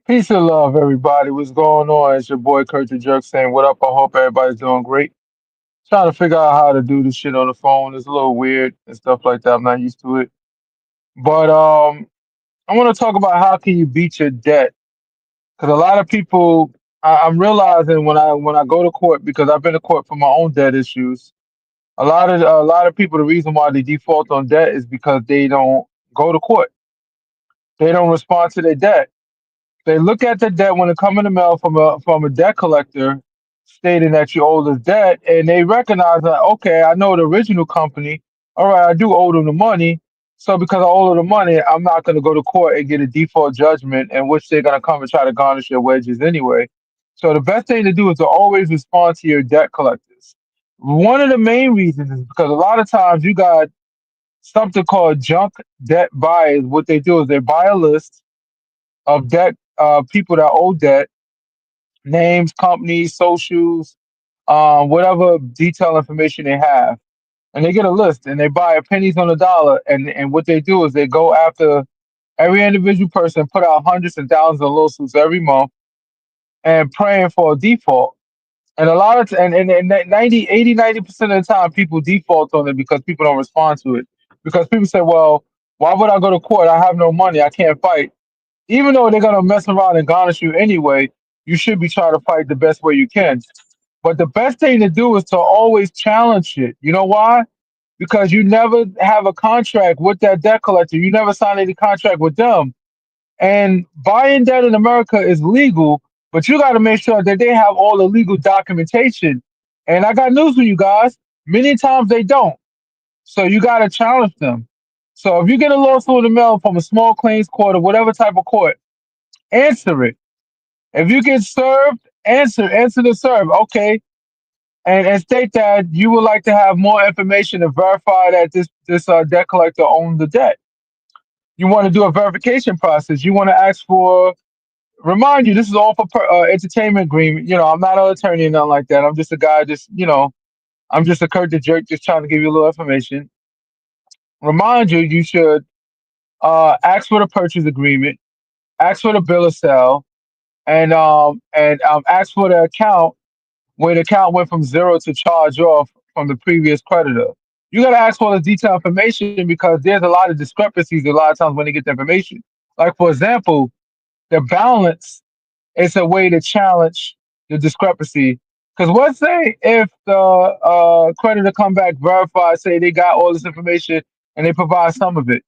Peace and love, everybody. What's going on? It's your boy Kurt the Jerk saying, "What up?" I hope everybody's doing great. Trying to figure out how to do this shit on the phone. It's a little weird and stuff like that. I'm not used to it. But I want to talk about how can you beat your debt? Because a lot of people, I'm realizing when I go to court, because I've been to court for my own debt issues. A lot of people, the reason why they default on debt is because they don't go to court. They don't respond to their debt. They look at the debt when it come in the mail from a debt collector stating that you owe this debt, and they recognize that, okay, I know the original company. All right, I do owe them the money. So because I owe them the money, I'm not going to go to court and get a default judgment in which they're going to come and try to garnish your wages anyway. So the best thing to do is to always respond to your debt collectors. One of the main reasons is because a lot of times you got something called junk debt buyers. What they do is they buy a list of debt, people that owe debt, names, companies, socials, whatever detailed information they have, and they get a list and they buy a pennies on the dollar. And what they do is they go after every individual person, put out hundreds and thousands of lawsuits every month, and praying for a default. And a lot of and 90% of the time, people default on it because people don't respond to it. Because people say, well, why would I go to court? I have no money. I can't fight. Even though they're gonna mess around and garnish you anyway, you should be trying to fight the best way you can. But the best thing to do is to always challenge it. You know why? Because you never have a contract with that debt collector. You never sign any contract with them. And buying debt in America is legal, but you got to make sure that they have all the legal documentation. And I got news for you guys. Many times they don't. So you got to challenge them. So if you get a lawsuit in the mail from a small claims court or whatever type of court, answer it. If you get served, answer the serve. Okay, and state that you would like to have more information to verify that this debt collector owns the debt. You want to do a verification process. You want to ask for remind you this is all for entertainment agreement. I'm not an attorney or nothing like that. I'm just a guy. I'm just a Kurt the Jerk, just trying to give you a little information. Remind you you should ask for the purchase agreement, ask for the bill of sale, and ask for the account where the account went from zero to charge off from the previous creditor. You got to ask for the detailed information because there's a lot of discrepancies a lot of times when they get the information. Like, for example, the balance is a way to challenge the discrepancy. Because let's say if the creditor come back, verify, say they got all this information and they provide some of it,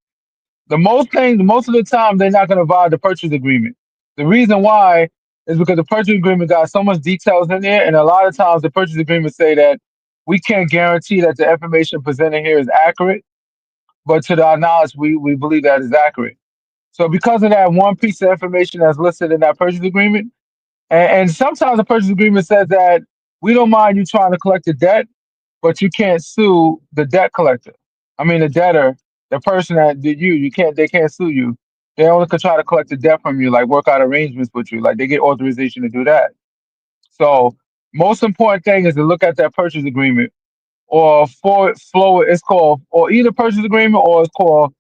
most of the time, they're not going to violate the purchase agreement. The reason why is because the purchase agreement got so much details in there, and a lot of times the purchase agreement say that we can't guarantee that the information presented here is accurate, but to our knowledge, we believe that is accurate. So because of that one piece of information that's listed in that purchase agreement, and sometimes the purchase agreement says that we don't mind you trying to collect the debt, but you can't sue the debt collector. I mean the debtor, the person that did you can't they can't sue you. They only could try to collect the debt from you, like work out arrangements with you. Like they get authorization to do that. So most important thing is to look at that purchase agreement or forward flow it's called or either purchase agreement or it's called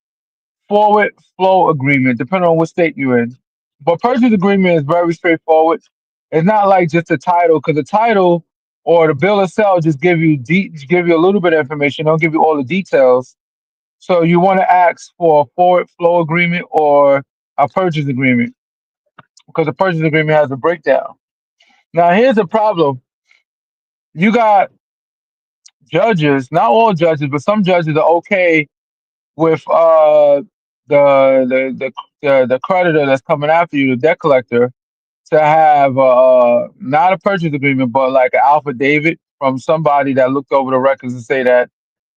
forward flow agreement, depending on what state you're in. But purchase agreement is very straightforward. It's not like just a title, because the title or the bill of sale just give you a little bit of information, don't give you all the details. So you want to ask for a forward flow agreement or a purchase agreement, because the purchase agreement has a breakdown. Now here's the problem: you got judges, not all judges, but some judges are okay with the creditor that's coming after you, the debt collector, to have not a purchase agreement, but like an affidavit from somebody that looked over the records and say that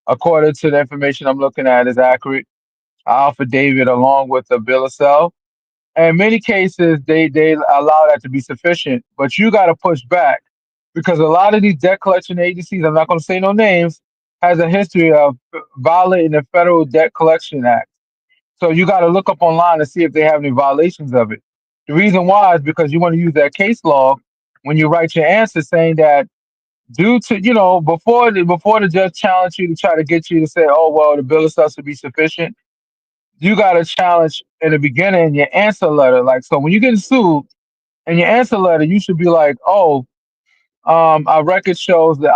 according to the information I'm looking at is accurate. An affidavit along with the bill of sale. And in many cases, they allow that to be sufficient, but you got to push back because a lot of these debt collection agencies, I'm not going to say no names, has a history of violating the Federal Debt Collection Act. So you got to look up online to see if they have any violations of it. The reason why is because you want to use that case law when you write your answer, saying that due to before the judge challenge you to try to get you to say, oh well, the bill of sale should be sufficient. You got to challenge in the beginning your answer letter. Like so, when you get sued, In your answer letter, you should be like, oh, our record shows that,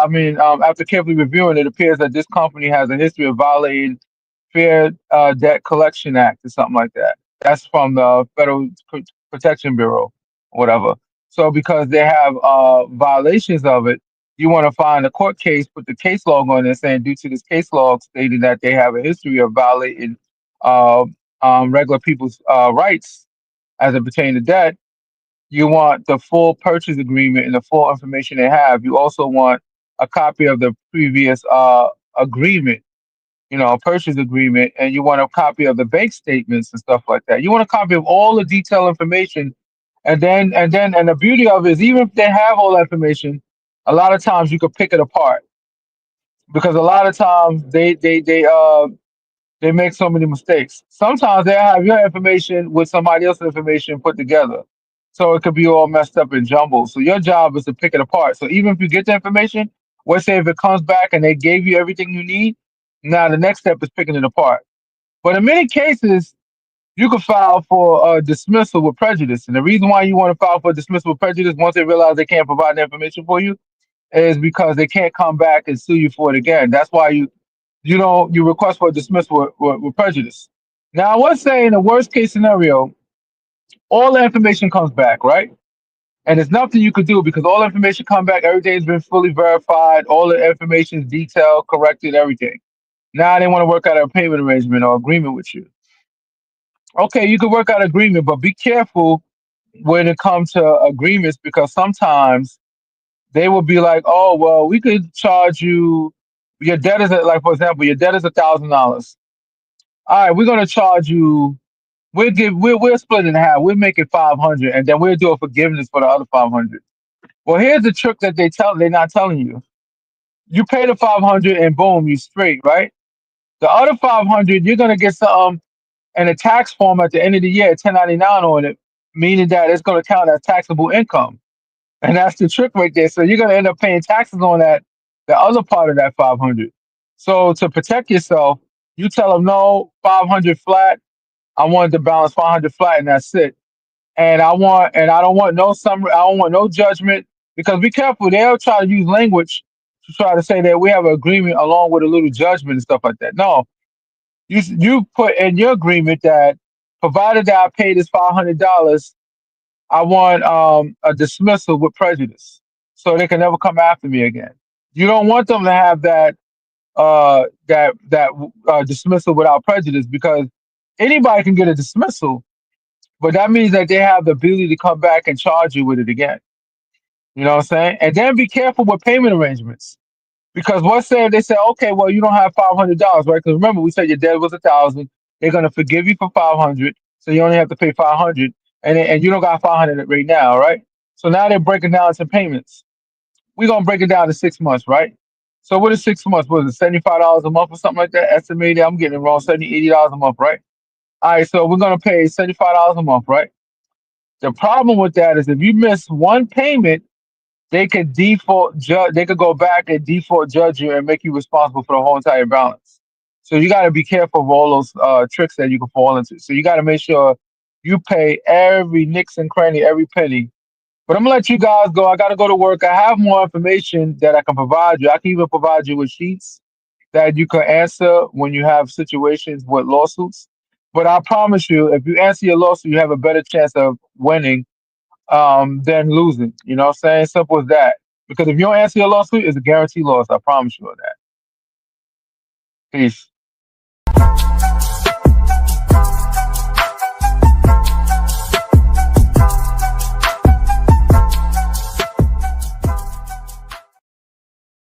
after carefully reviewing, it appears that this company has a history of violating Fair Debt Collection Act or something like that. That's from the Federal Protection Bureau, or whatever. So because they have violations of it, you want to find a court case, put the case log on there saying due to this case log stating that they have a history of violating uh, regular people's rights as it pertains to debt. You want the full purchase agreement and the full information they have. You also want a copy of the previous agreement, a purchase agreement, and you want a copy of the bank statements and stuff like that. You want a copy of all the detailed information, and the beauty of it is even if they have all that information, a lot of times you could pick it apart because a lot of times they make so many mistakes. Sometimes they have your information with somebody else's information put together. So it could be all messed up and jumbled. So your job is to pick it apart. So even if you get the information, let's say if it comes back and they gave you everything you need, now the next step is picking it apart. But in many cases, you can file for dismissal with prejudice. And the reason why you want to file for dismissal with prejudice once they realize they can't provide the information for you is because they can't come back and sue you for it again. That's why you request for dismissal with prejudice. Now, let's say in the worst case scenario, all the information comes back, right? And there's nothing you could do because all the information come back, everything's been fully verified, all the information is detailed, corrected, everything. Now they want to work out a payment arrangement or agreement with you. Okay, you can work out agreement, but be careful when it comes to agreements because sometimes they will be like, oh well, we could charge you your debt is like for example, your debt is $1,000. All right, we're gonna charge you. We'll split it in half. We'll make it 500, and then we'll do a forgiveness for the other 500. Well, here's the trick that they're not telling you. You pay the 500, and boom, you straight, right? The other 500, you're gonna get some and a tax form at the end of the year, 1099 on it, meaning that it's gonna count as taxable income, and that's the trick right there. So you're gonna end up paying taxes on that, the other part of that 500. So to protect yourself, you tell them no, 500 flat. I wanted to balance 500 flat, and that's it. And I don't want no summary. I don't want no judgment because be careful. They'll try to use language to try to say that we have an agreement along with a little judgment and stuff like that. No, you put in your agreement that provided that I pay this $500, I want a dismissal with prejudice, so they can never come after me again. You don't want them to have that dismissal without prejudice because anybody can get a dismissal, but that means that they have the ability to come back and charge you with it again. You know what I'm saying? And then be careful with payment arrangements. Because what say they say, okay, well, you don't have $500, right? Because remember, we said your debt was 1,000. They're gonna forgive you for 500, so you only have to pay 500, and you don't got 500 right now, right? So now they're breaking down some payments. We're gonna break it down to 6 months, right? So what is 6 months? Was it $75 a month or something like that? Estimated, I'm getting it wrong, 70, $80 a month, right? All right, so we're gonna pay $75 a month, right? The problem with that is if you miss one payment, they could default judge. They could go back and default judge you and make you responsible for the whole entire balance. So you got to be careful of all those tricks that you can fall into. So you got to make sure you pay every nicks and cranny, every penny. But I'm gonna let you guys go. I got to go to work. I have more information that I can provide you. I can even provide you with sheets that you can answer when you have situations with lawsuits. But I promise you, if you answer your lawsuit, you have a better chance of winning than losing. You know what I'm saying? Simple as that. Because if you don't answer your lawsuit, it's a guaranteed loss. I promise you of that. Peace.